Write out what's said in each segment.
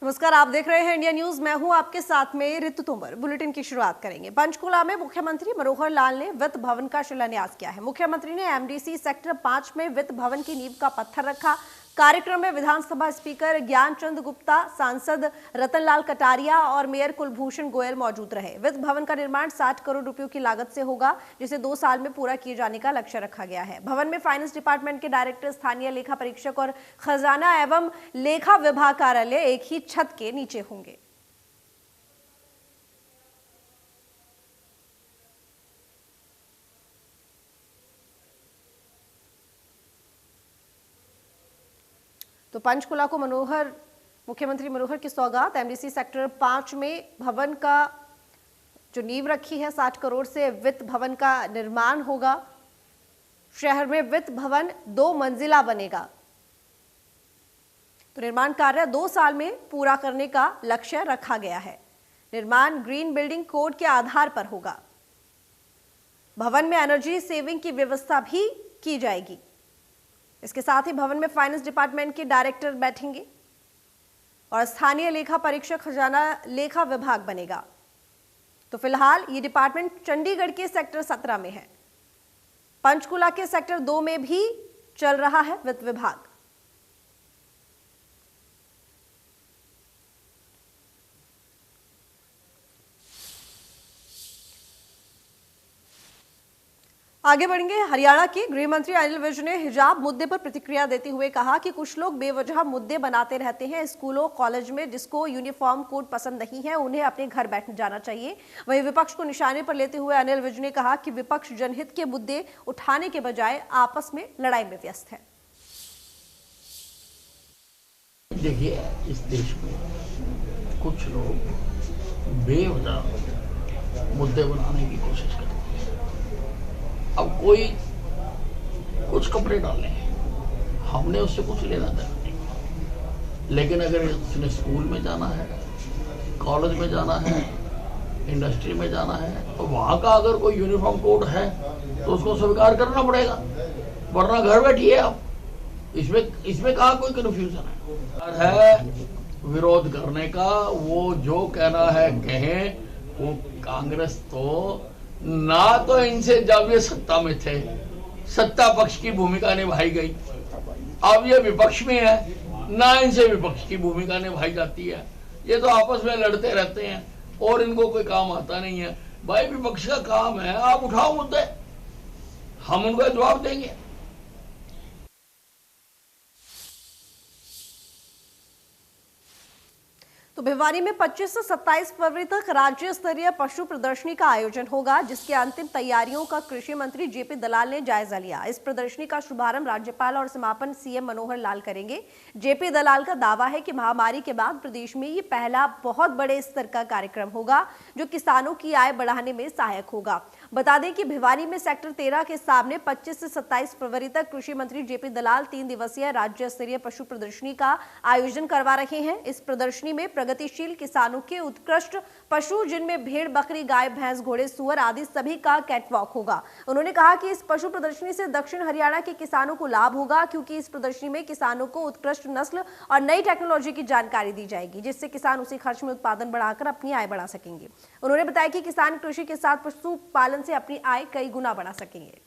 नमस्कार, आप देख रहे हैं इंडिया न्यूज। मैं हूं आपके साथ में ऋतु तोमर। बुलेटिन की शुरुआत करेंगे। पंचकुला में मुख्यमंत्री मनोहर लाल ने वित्त भवन का शिलान्यास किया है। मुख्यमंत्री ने एमडीसी सेक्टर 5 में वित्त भवन की नींव का पत्थर रखा। कार्यक्रम में विधानसभा स्पीकर ज्ञानचंद गुप्ता, सांसद रतनलाल कटारिया और मेयर कुलभूषण गोयल मौजूद रहे। वित्त भवन का निर्माण 60 करोड़ रुपयों की लागत से होगा, जिसे 2 साल में पूरा किए जाने का लक्ष्य रखा गया है। भवन में फाइनेंस डिपार्टमेंट के डायरेक्टर, स्थानीय लेखा परीक्षक और खजाना एवं लेखा विभाग कार्यालय एक ही छत के नीचे होंगे। तो पंचकुला को मुख्यमंत्री मनोहर की सौगात। एमडीसी सेक्टर 5 में भवन का जो नींव रखी है, 60 करोड़ से वित्त भवन का निर्माण होगा। शहर में वित्त भवन 2 मंजिला बनेगा। तो निर्माण कार्य 2 साल में पूरा करने का लक्ष्य रखा गया है। निर्माण ग्रीन बिल्डिंग कोड के आधार पर होगा। भवन में एनर्जी सेविंग की व्यवस्था भी की जाएगी। इसके साथ ही भवन में फाइनेंस डिपार्टमेंट के डायरेक्टर बैठेंगे और स्थानीय लेखा परीक्षक, खजाना लेखा विभाग बनेगा। तो फिलहाल ये डिपार्टमेंट चंडीगढ़ के सेक्टर 17 में है। पंचकुला के सेक्टर 2 में भी चल रहा है वित्त विभाग। आगे बढ़ेंगे। हरियाणा के गृह मंत्री अनिल विज ने हिजाब मुद्दे पर प्रतिक्रिया देते हुए कहा कि कुछ लोग बेवजह मुद्दे बनाते रहते हैं। स्कूलों, कॉलेज में जिसको यूनिफॉर्म कोड पसंद नहीं है, उन्हें अपने घर बैठ जाना चाहिए। वहीं विपक्ष को निशाने पर लेते हुए अनिल विज ने कहा कि विपक्ष जनहित के मुद्दे उठाने के बजाय आपस में लड़ाई में व्यस्त है। देखिए, इस देश में कुछ लोग बेवजह मुद्दे बनाने की कोशिश करते हैं। अब कोई कुछ कपड़े डाले, हमने उससे कुछ लेना देना नहीं। लेकिन अगर उसने स्कूल में जाना है, कॉलेज में जाना है, इंडस्ट्री में जाना है, तो वहां का अगर कोई यूनिफॉर्म कोड है तो उसको स्वीकार करना पड़ेगा, वरना घर बैठिए आप। इसमें कहाँ कोई कन्फ्यूजन है विरोध करने का। वो जो कहना है कहें। वो कांग्रेस तो ना तो इनसे जब ये सत्ता में थे सत्ता पक्ष की भूमिका निभाई गई, अब ये विपक्ष में है, ना इनसे विपक्ष की भूमिका निभाई जाती है। ये तो आपस में लड़ते रहते हैं और इनको कोई काम आता नहीं है। भाई, विपक्ष का काम है, आप उठाओ मुद्दे, हम उनका जवाब देंगे। तो भिवानी में 25 से 27 फरवरी तक राज्य स्तरीय पशु प्रदर्शनी का आयोजन होगा, जिसकी अंतिम तैयारियों का कृषि मंत्री जेपी दलाल ने जायजा लिया। इस प्रदर्शनी का शुभारंभ राज्यपाल और समापन सीएम मनोहर लाल करेंगे। जेपी दलाल का दावा है कि महामारी के बाद प्रदेश में ये पहला बहुत बड़े स्तर का कार्यक्रम होगा, जो किसानों की आय बढ़ाने में सहायक होगा। बता दें कि भिवानी में सेक्टर 13 के सामने 25 से 27 फरवरी तक कृषि मंत्री जेपी दलाल 3 दिवसीय राज्य स्तरीय पशु प्रदर्शनी का आयोजन करवा रहे हैं। इस प्रदर्शनी में प्रगतिशील किसानों के उत्कृष्ट पशु, जिनमें भेड़, बकरी, गाय, भैंस, घोड़े, सुअर आदि सभी का कैटवॉक होगा। उन्होंने कहा कि इस पशु प्रदर्शनी से दक्षिण हरियाणा के किसानों को लाभ होगा, क्योंकि इस प्रदर्शनी में किसानों को उत्कृष्ट नस्ल और नई टेक्नोलॉजी की जानकारी दी जाएगी, जिससे किसान उसी खर्च में उत्पादन बढ़ाकर अपनी आय बढ़ा सकेंगे। उन्होंने बताया कि किसान कृषि के साथ पशु पालन से अपनी आय कई गुना बढ़ा सकेंगे।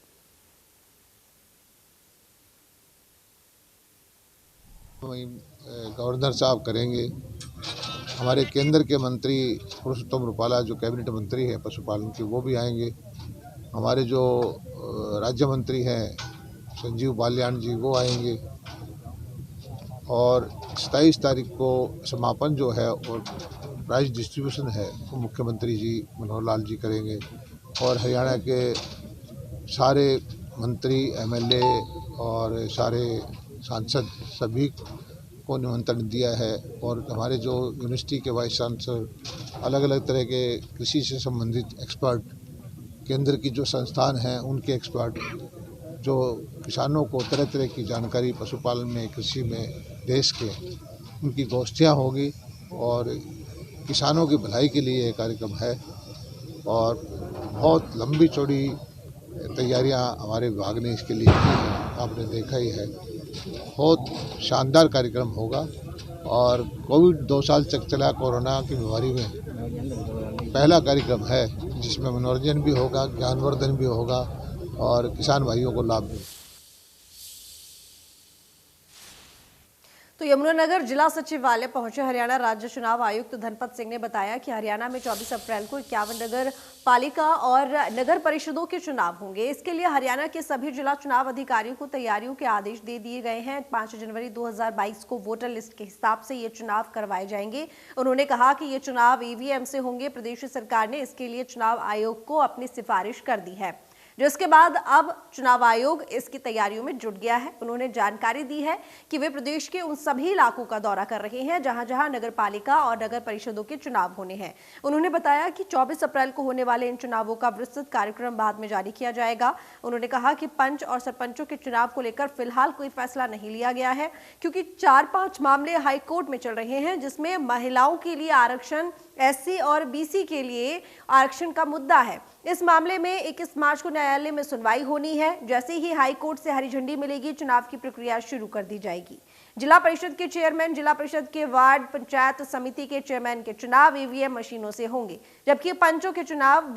गवर्नर साहब करेंगे। हमारे केंद्र के मंत्री पुरुषोत्तम रूपाला, जो कैबिनेट मंत्री हैं पशुपालन के, वो भी आएंगे। हमारे जो राज्य मंत्री हैं संजीव बालियान जी, वो आएंगे। और 27 तारीख को समापन जो है और प्राइज डिस्ट्रीब्यूशन है, वो मुख्यमंत्री जी मनोहर लाल जी करेंगे। और हरियाणा के सारे मंत्री, एमएलए और सारे सांसद सभी को निमंत्रण दिया है। और हमारे जो यूनिवर्सिटी के वाइस चांसलर, अलग अलग तरह के कृषि से संबंधित एक्सपर्ट, केंद्र की जो संस्थान हैं उनके एक्सपर्ट, जो किसानों को तरह तरह की जानकारी पशुपालन में, कृषि में, देश के, उनकी गोष्ठियाँ होगी। और किसानों की भलाई के लिए ये कार्यक्रम है और बहुत लंबी चौड़ी तैयारियां हमारे विभाग ने इसके लिए की हैं, आपने देखा ही है। बहुत शानदार कार्यक्रम होगा और कोविड 2 साल तक चला कोरोना की बीमारी में पहला कार्यक्रम है जिसमें मनोरंजन भी होगा, ज्ञानवर्धन भी होगा और किसान भाइयों को लाभ भी। तो यमुनानगर जिला सचिवालय पहुंचे हरियाणा राज्य चुनाव आयुक्त धनपत सिंह ने बताया कि हरियाणा में 24 अप्रैल को 51 नगर पालिका और नगर परिषदों के चुनाव होंगे। इसके लिए हरियाणा के सभी जिला चुनाव अधिकारियों को तैयारियों के आदेश दे दिए गए हैं। 5 जनवरी 2022 को वोटर लिस्ट के हिसाब से ये चुनाव करवाए जाएंगे। उन्होंने कहा कि ये चुनाव ईवीएम से होंगे। प्रदेश सरकार ने इसके लिए चुनाव आयोग को अपनी सिफारिश कर दी है, जिसके बाद अब चुनाव आयोग इसकी तैयारियों में जुट गया है। उन्होंने जानकारी दी है कि वे प्रदेश के उन सभी इलाकों का दौरा कर रहे हैं जहां जहां नगर पालिका और नगर परिषदों के चुनाव होने हैं। उन्होंने बताया कि 24 अप्रैल को होने वाले इन चुनावों का विस्तृत कार्यक्रम बाद में जारी किया जाएगा। उन्होंने कहा कि पंच और सरपंचों के चुनाव को लेकर फिलहाल कोई फैसला नहीं लिया गया है, क्योंकि 4-5 मामले हाईकोर्ट में चल रहे हैं, जिसमें महिलाओं के लिए आरक्षण, एससी और बीसी के लिए आरक्षण का मुद्दा है। इस मामले में 21 मार्च को न्यायालय में सुनवाई होनी है। जैसे ही हाई कोर्ट से हरी झंडी मिलेगी, चुनाव की प्रक्रिया शुरू कर दी जाएगी। जिला परिषद के चेयरमैन, जिला परिषद के वार्ड पंचायत समिति के चेयरमैन के चुनाव ईवीएम मशीनों से होंगे, जबकि पंचों के चुनाव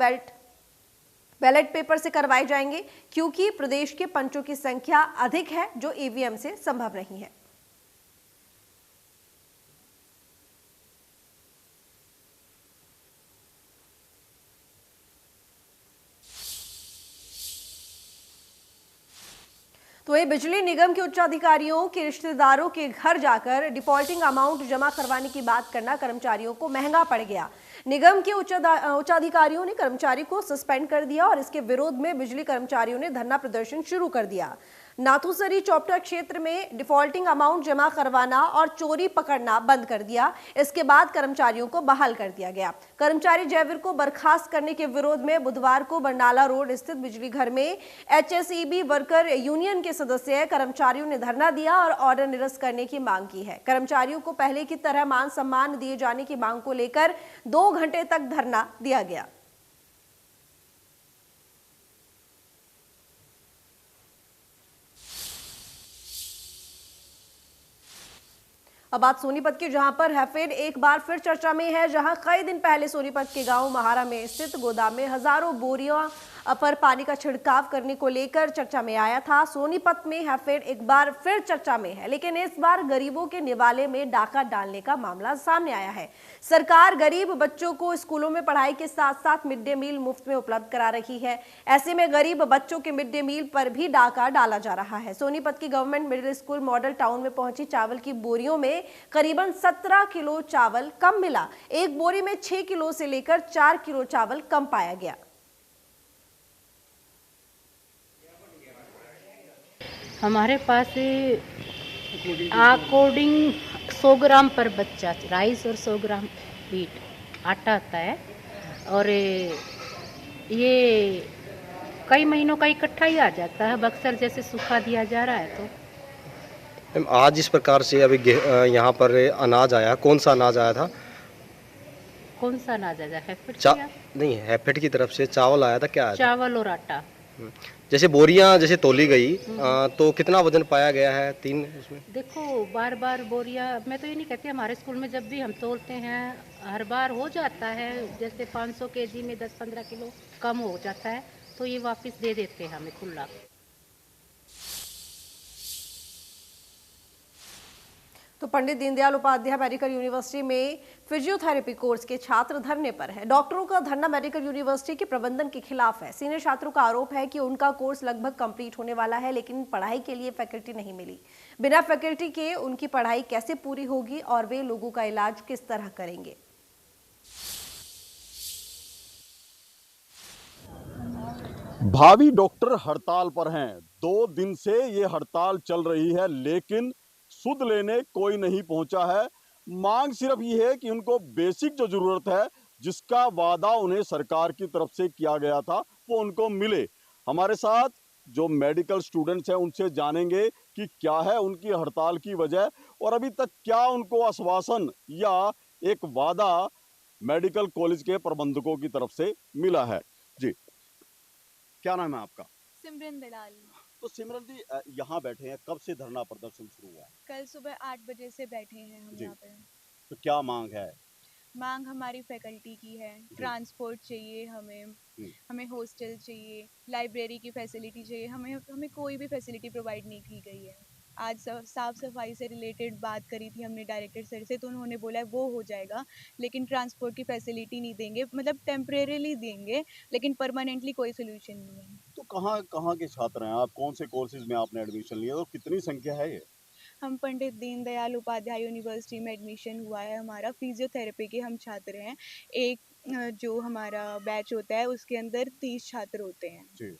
बैलेट पेपर से करवाए जाएंगे, क्योंकि प्रदेश के पंचों की संख्या अधिक है जो ईवीएम से संभव नहीं है। तो ये बिजली निगम के उच्चाधिकारियों के रिश्तेदारों के घर जाकर डिफॉल्टिंग अमाउंट जमा करवाने की बात करना कर्मचारियों को महंगा पड़ गया। निगम के उच्चाधिकारियों ने कर्मचारी को सस्पेंड कर दिया और इसके विरोध में बिजली कर्मचारियों ने धरना प्रदर्शन शुरू कर दिया। नाथूसरी चौपटा क्षेत्र में डिफॉल्टिंग अमाउंट जमा करवाना और चोरी पकड़ना बंद कर दिया। इसके बाद कर्मचारियों को बहाल कर दिया गया। कर्मचारी जयवीर को बर्खास्त करने के विरोध में बुधवार को बरनाला रोड स्थित बिजली घर में HSEB वर्कर यूनियन के सदस्य कर्मचारियों ने धरना दिया और ऑर्डर निरस्त करने की मांग की है। कर्मचारियों को पहले की तरह मान सम्मान दिए जाने की मांग को लेकर 2 घंटे तक धरना दिया गया। अब बात सोनीपत की, जहां पर हैफेड एक बार फिर चर्चा में है। जहां कई दिन पहले सोनीपत के गांव महारा में स्थित गोदाम में हजारों बोरियों पर पानी का छिड़काव करने को लेकर चर्चा में आया था। सोनीपत में हैफेड एक बार फिर चर्चा में है, लेकिन इस बार गरीबों के निवाले में डाका डालने का मामला सामने आया है। सरकार गरीब बच्चों को स्कूलों में पढ़ाई के साथ साथ मिड डे मील मुफ्त में उपलब्ध करा रही है। ऐसे में गरीब बच्चों के मिड डे मील पर भी डाका डाला जा रहा है। सोनीपत की government middle school model town में पहुंची चावल की बोरियों में करीबन 17 किलो चावल कम मिला। एक बोरी में 6 किलो से लेकर 4 किलो चावल कम पाया गया। हमारे पास अकॉर्डिंग 100 ग्राम पर बच्चा राइस और 100 ग्राम व्हीट आटा आता है, और ये कई महीनों का इकट्ठा ही आ जाता है। अक्सर जैसे सूखा दिया जा रहा है। तो आज इस प्रकार से अभी यहाँ पर अनाज आया, कौन सा अनाज आया था? कौन सा अनाज आया? हैफेड नहीं, हैफेड की तरफ से चावल आया था। क्या आया? चावल और आटा। जैसे बोरियां जैसे तोली गई तो कितना वजन पाया गया है? 3 उसमें। देखो बार बार बोरियां, मैं तो ये नहीं कहती, हमारे स्कूल में जब भी हम तोलते हैं हर बार हो जाता है। जैसे 500 केजी में 10-15 किलो कम हो जाता है, तो ये वापस दे देते हैं हमें खुला। तो पंडित दीनदयाल उपाध्याय मेडिकल यूनिवर्सिटी में फिजियोथेरेपी कोर्स के छात्र धरने पर है। डॉक्टरों का धरना मेडिकल यूनिवर्सिटी के प्रबंधन के खिलाफ है। सीनियर छात्रों का आरोप है कि उनका कोर्स लगभग कंप्लीट होने वाला है, लेकिन पढ़ाई के लिए फैकल्टी नहीं मिली। बिना फैकल्टी के उनकी पढ़ाई कैसे पूरी होगी और वे लोगों का इलाज किस तरह करेंगे? भावी डॉक्टर हड़ताल पर हैं। 2 दिन से ये हड़ताल चल रही है, लेकिन सुध लेने कोई नहीं पहुंचा है। मांग सिर्फ ये है कि उनको बेसिक जो जरूरत है, जिसका वादा उन्हें सरकार की तरफ से किया गया था, वो उनको मिले। हमारे साथ जो मेडिकल स्टूडेंट्स हैं उनसे जानेंगे कि क्या है उनकी हड़ताल की वजह और अभी तक क्या उनको आश्वासन या एक वादा मेडिकल कॉलेज के प्रबंधकों की तरफ से मिला है। जी, क्या नाम है आपका? सिमरन दलाल। तो सिमरन जी यहाँ बैठे हैं, कब से धरना प्रदर्शन शुरू हुआ है? कल सुबह 8 बजे से बैठे हैं हम जी। यहाँ पे। तो क्या मांग है? मांग हमारी फैकल्टी की है, ट्रांसपोर्ट चाहिए हमें हॉस्टल चाहिए, लाइब्रेरी की फैसिलिटी चाहिए, हमें कोई भी फैसिलिटी प्रोवाइड नहीं की गई है। आज साफ सफाई से रिलेटेड बात करी थी हमने डायरेक्टर सर से, तो उन्होंने बोला है वो हो जाएगा, लेकिन ट्रांसपोर्ट की फैसिलिटी नहीं देंगे, मतलब टेम्परेरीली देंगे, लेकिन परमानेंटली कोई सोल्यूशन नहीं है। तो कहाँ कहाँ के छात्र हैं आप? कौन से कोर्सेज में आपने एडमिशन लिया और कितनी संख्या है ये? हम पंडित दीनदयाल उपाध्याय यूनिवर्सिटी में एडमिशन हुआ है हमारा, फिजियोथेरेपी के हम छात्र हैं। एक जो हमारा बैच होता है उसके अंदर 30 छात्र होते हैं। जी।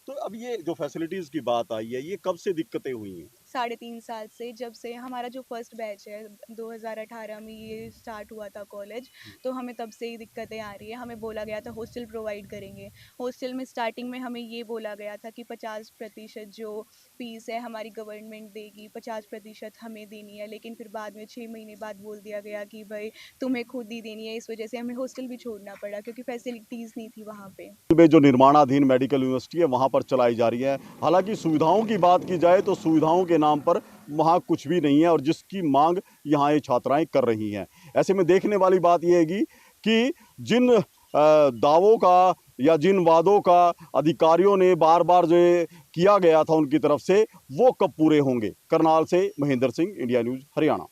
तो अब ये जो फैसिलिटीज की बात आई है, ये कब से दिक्कतें हुई हैं? 3.5 साल से, जब से हमारा जो फर्स्ट बैच है 2018 में ये स्टार्ट हुआ था कॉलेज, तो हमें तब से ही दिक्कतें आ रही है। हमें बोला गया था हॉस्टल प्रोवाइड करेंगे, हॉस्टल में स्टार्टिंग में हमें ये बोला गया था कि 50% जो फीस है हमारी गवर्नमेंट देगी, 50% हमें देनी है, लेकिन फिर बाद में 6 महीने बाद बोल दिया गया कि भाई तुम्हें खुद ही देनी है। इस वजह से हमें हॉस्टल भी छोड़ना पड़ा क्योंकि फैसिलिटीज़ नहीं थी वहाँ पे। जो निर्माणाधीन मेडिकल यूनिवर्सिटी है वहाँ पर चलाई जा रही है। हालांकि सुविधाओं की बात की जाए तो सुविधाओं के नाम पर वहाँ कुछ भी नहीं है और जिसकी मांग यहाँ ये छात्राएं कर रही हैं। ऐसे में देखने वाली बात यह है कि जिन दावों का या जिन वादों का अधिकारियों ने बार बार जो किया गया था उनकी तरफ से, वो कब पूरे होंगे। करनाल से महेंद्र सिंह, इंडिया न्यूज हरियाणा।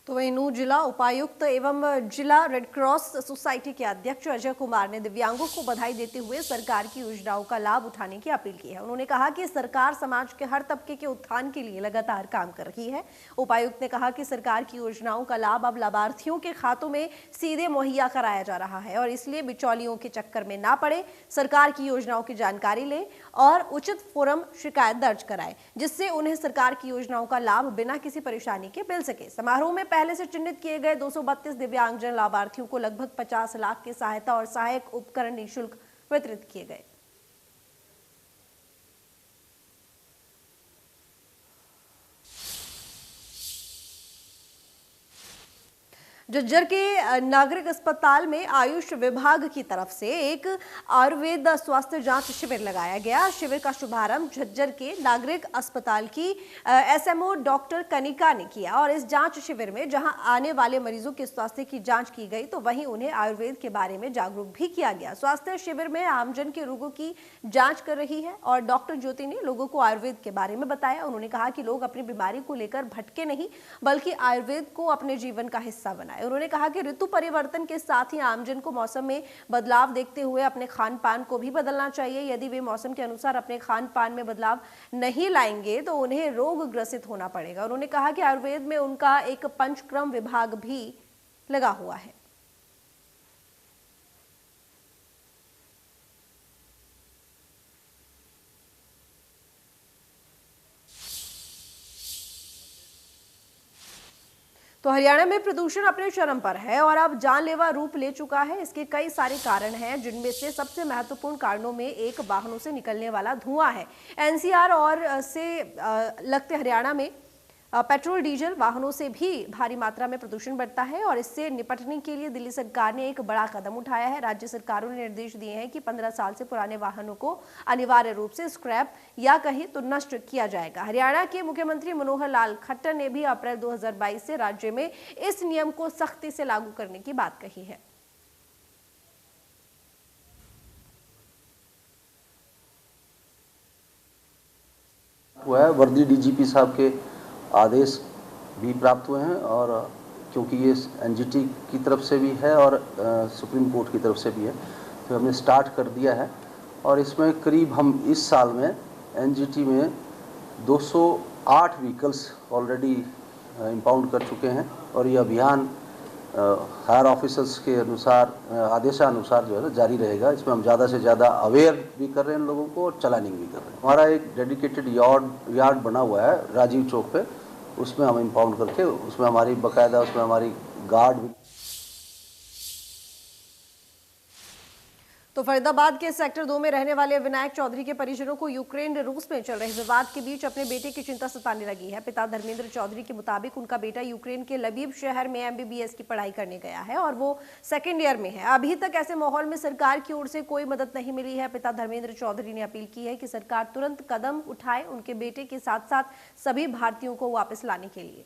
तो वहीं नूंह जिला उपायुक्त एवं जिला रेड क्रॉस सोसाइटी के अध्यक्ष अजय कुमार ने दिव्यांगों को बधाई देते हुए सरकार की योजनाओं का लाभ उठाने की अपील की है। उन्होंने कहा कि सरकार समाज के हर तबके के उत्थान के लिए लगातार काम कर रही है। उपायुक्त ने कहा कि सरकार की योजनाओं का लाभ अब लाभार्थियों के खातों में सीधे मुहैया कराया जा रहा है और इसलिए बिचौलियों के चक्कर में ना पड़े, सरकार की योजनाओं की जानकारी लें और उचित फोरम शिकायत दर्ज कराएं, जिससे उन्हें सरकार की योजनाओं का लाभ बिना किसी परेशानी के मिल सके। समारोह में पहले से चिन्हित किए गए 232 दिव्यांगजन लाभार्थियों को लगभग 50 लाख की सहायता और सहायक उपकरण निःशुल्क वितरित किए गए। झज्जर के नागरिक अस्पताल में आयुष विभाग की तरफ से एक आयुर्वेद स्वास्थ्य जांच शिविर लगाया गया। शिविर का शुभारंभ झज्जर के नागरिक अस्पताल की एसएमओ डॉक्टर कनिका ने किया और इस जांच शिविर में जहां आने वाले मरीजों के स्वास्थ्य की जांच की गई तो वहीं उन्हें आयुर्वेद के बारे में जागरूक भी किया गया। स्वास्थ्य शिविर में आमजन के रोगों की जाँच कर रही है और डॉक्टर ज्योति ने लोगों को आयुर्वेद के बारे में बताया। उन्होंने कहा कि लोग अपनी बीमारी को लेकर भटके नहीं बल्कि आयुर्वेद को अपने जीवन का हिस्सा बनाए। उन्होंने कहा कि ऋतु परिवर्तन के साथ ही आमजन को मौसम में बदलाव देखते हुए अपने खान पान को भी बदलना चाहिए। यदि वे मौसम के अनुसार अपने खान पान में बदलाव नहीं लाएंगे तो उन्हें रोग ग्रसित होना पड़ेगा। उन्होंने कहा कि आयुर्वेद में उनका एक पंचक्रम विभाग भी लगा हुआ है। तो हरियाणा में प्रदूषण अपने चरम पर है और अब जानलेवा रूप ले चुका है। इसके कई सारे कारण हैं, जिनमें से सबसे महत्वपूर्ण कारणों में एक वाहनों से निकलने वाला धुआं है। एनसीआर और से लगते हरियाणा में पेट्रोल डीजल वाहनों से भी भारी मात्रा में प्रदूषण बढ़ता है और इससे निपटने के लिए दिल्ली सरकार ने एक बड़ा कदम उठाया है। राज्य सरकारों ने निर्देश दिए हैं कि 15 साल से पुराने वाहनों को अनिवार्य रूप से स्क्रैप या कहीं तो नष्ट किया जाएगा। हरियाणा के मुख्यमंत्री मनोहर लाल खट्टर ने भी अप्रैल 2022 से राज्य में इस नियम को सख्ती से लागू करने की बात कही है। वह वर्दी डीजीपी साहब के आदेश भी प्राप्त हुए हैं और क्योंकि ये एनजीटी की तरफ से भी है और सुप्रीम कोर्ट की तरफ से भी है, तो हमने स्टार्ट कर दिया है और इसमें करीब हम इस साल में एनजीटी में 208 व्हीकल्स ऑलरेडी इम्पाउंड कर चुके हैं और ये अभियान हायर ऑफिसर्स के अनुसार आदेशानुसार जो है जारी रहेगा। इसमें हम ज़्यादा से ज़्यादा अवेयर भी कर रहे हैं लोगों को और चलानिंग भी कर रहे हैं। हमारा एक डेडिकेटेड यार्ड बना हुआ है राजीव चौक पे, उसमें हम इम्पाउंड करके उसमें हमारी बाकायदा उसमें हमारी गार्ड भी। तो फरीदाबाद के सेक्टर 2 में रहने वाले विनायक चौधरी के परिजनों को यूक्रेन रूस में चल रहे विवाद के बीच अपने बेटे की चिंता सताने लगी है। पिता धर्मेंद्र चौधरी के मुताबिक उनका बेटा यूक्रेन के लबीब शहर में MBBS की पढ़ाई करने गया है और वो सेकेंड ईयर में है। अभी तक ऐसे माहौल में सरकार की ओर से कोई मदद नहीं मिली है। पिता धर्मेंद्र चौधरी ने अपील की है कि सरकार तुरंत कदम उठाए उनके बेटे के साथ साथ सभी भारतीयों को वापस लाने के लिए।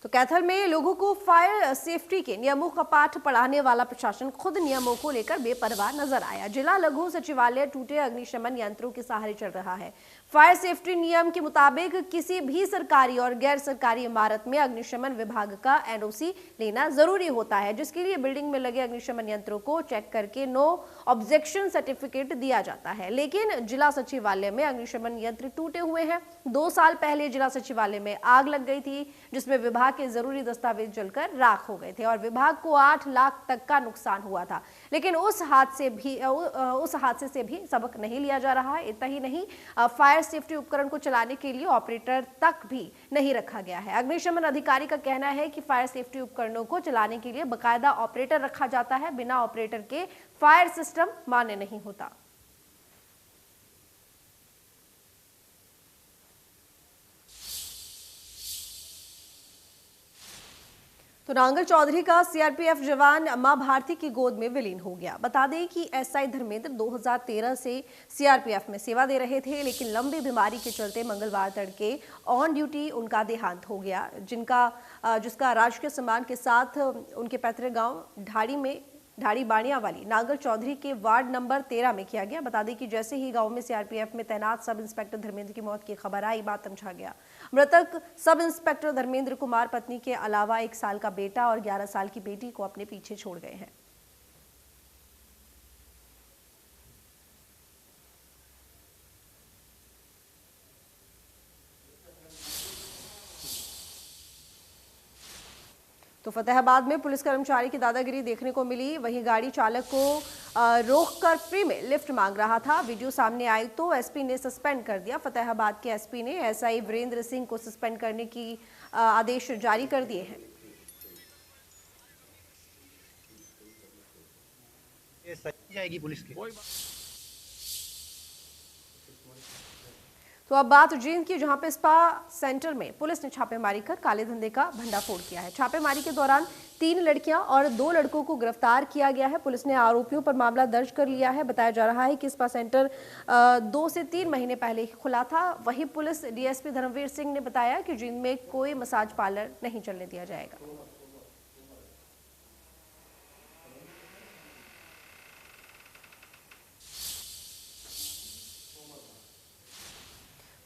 तो कैथल में लोगों को फायर सेफ्टी के नियमों का पाठ पढ़ाने वाला प्रशासन खुद नियमों को लेकर बेपरवाह नजर आया। जिला लघु सचिवालय टूटे अग्निशमन यंत्रों के सहारे चल रहा है। फायर सेफ्टी नियम के मुताबिक किसी भी सरकारी और गैर सरकारी इमारत में अग्निशमन विभाग का NOC लेना जरूरी होता है, जिसके लिए बिल्डिंग में लगे अग्निशमन यंत्रों को चेक करके नो ऑब्जेक्शन सर्टिफिकेट दिया जाता है। लेकिन जिला सचिवालय में अग्निशमन यंत्र टूटे हुए हैं। 2 साल पहले जिला सचिवालय में आग लग गई थी, जिसमें विभाग के जरूरी दस्तावेज जलकर राख हो गए थे और विभाग को 8 लाख तक का नुकसान हुआ था। लेकिन उस हादसे से भी सबक नहीं लिया जा रहा है। इतना ही नहीं, फायर सेफ्टी उपकरण को चलाने के लिए ऑपरेटर तक भी नहीं रखा गया है। अग्निशमन अधिकारी का कहना है कि फायर सेफ्टी उपकरणों को चलाने के लिए बकायदा ऑपरेटर रखा जाता है। बिना ऑपरेटर के फायर सिस्टम मान्य नहीं होता। तो नांगल चौधरी का CRPF जवान मां भारती की गोद में विलीन हो गया। बता दें कि SI धर्मेंद्र 2013 से CRPF में सेवा दे रहे थे, लेकिन लंबी बीमारी के चलते मंगलवार तड़के ऑन ड्यूटी उनका देहांत हो गया, जिसका राजकीय सम्मान के साथ उनके पैतृक गांव ढाड़ी बाणिया वाली नांगल चौधरी के वार्ड नंबर 13 में किया गया। बता दें कि जैसे ही गांव में CRPF में तैनात सब इंस्पेक्टर धर्मेंद्र की मौत की खबर आई, मातम छा गया। मृतक सब इंस्पेक्टर धर्मेंद्र कुमार पत्नी के अलावा 1 साल का बेटा और 11 साल की बेटी को अपने पीछे छोड़ गए हैं। तो फतेहाबाद में पुलिस कर्मचारी की दादागिरी देखने को मिली। वहीं गाड़ी चालक को रोककर फ्री में लिफ्ट मांग रहा था। वीडियो सामने आई तो SP ने सस्पेंड कर दिया। फतेहाबाद के SP ने SI वीरेंद्र सिंह को सस्पेंड करने की आदेश जारी कर दिए हैं। ये सही जाएगी पुलिस की। तो अब बात जींद की, जहां पे स्पा सेंटर में पुलिस ने छापेमारी कर काले धंधे का भंडाफोड़ किया है। छापेमारी के दौरान 3 लड़कियां और 2 लड़कों को गिरफ्तार किया गया है। पुलिस ने आरोपियों पर मामला दर्ज कर लिया है। बताया जा रहा है कि स्पा सेंटर 2 से 3 महीने पहले खुला था। वहीं पुलिस DSP धर्मवीर सिंह ने बताया कि जींद में कोई मसाज पार्लर नहीं चलने दिया जाएगा।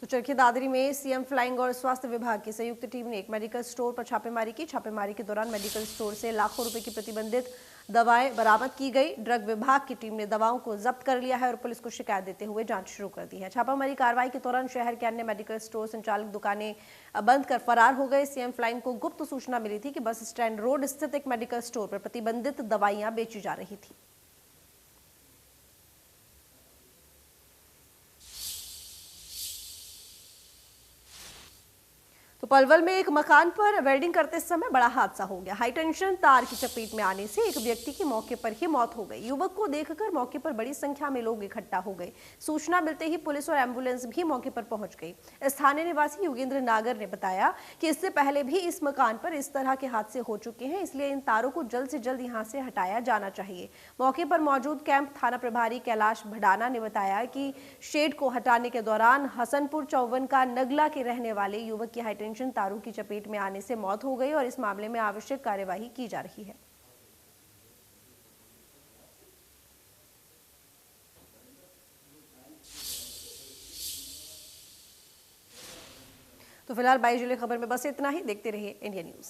तो चरखी दादरी में CM फ्लाइंग और स्वास्थ्य विभाग की संयुक्त टीम ने एक मेडिकल स्टोर पर छापेमारी की। छापेमारी के दौरान मेडिकल स्टोर से लाखों रुपए की प्रतिबंधित दवाएं बरामद की गई। ड्रग विभाग की टीम ने दवाओं को जब्त कर लिया है और पुलिस को शिकायत देते हुए जांच शुरू कर दी है। छापामारी कार्रवाई के दौरान शहर के अन्य मेडिकल स्टोर संचालक दुकानें बंद कर फरार हो गए। CM फ्लाइंग को गुप्त सूचना मिली थी कि बस स्टैंड रोड स्थित एक मेडिकल स्टोर पर प्रतिबंधित दवाइयां बेची जा रही थी। तो पलवल में एक मकान पर वेल्डिंग करते समय बड़ा हादसा हो गया। हाई टेंशन तार की चपेट में आने से एक व्यक्ति की मौके पर ही मौत हो गई। युवक को देखकर मौके पर बड़ी संख्या में लोग इकट्ठा हो गए। सूचना मिलते ही पुलिस और एम्बुलेंस भी मौके पर पहुंच गई। स्थानीय निवासी योगेंद्र नागर ने बताया कि इससे पहले भी इस मकान पर इस तरह के हादसे हो चुके हैं, इसलिए इन तारों को जल्द से जल्द यहां से हटाया जाना चाहिए। मौके पर मौजूद कैंप थाना प्रभारी कैलाश भडाना ने बताया कि शेड को हटाने के दौरान हसनपुर चौवन का नगला के रहने वाले युवक की हाई तारों की चपेट में आने से मौत हो गई और इस मामले में आवश्यक कार्यवाही की जा रही है। तो फिलहाल 22 जुलाई खबर में बस इतना ही। देखते रहिए इंडिया न्यूज।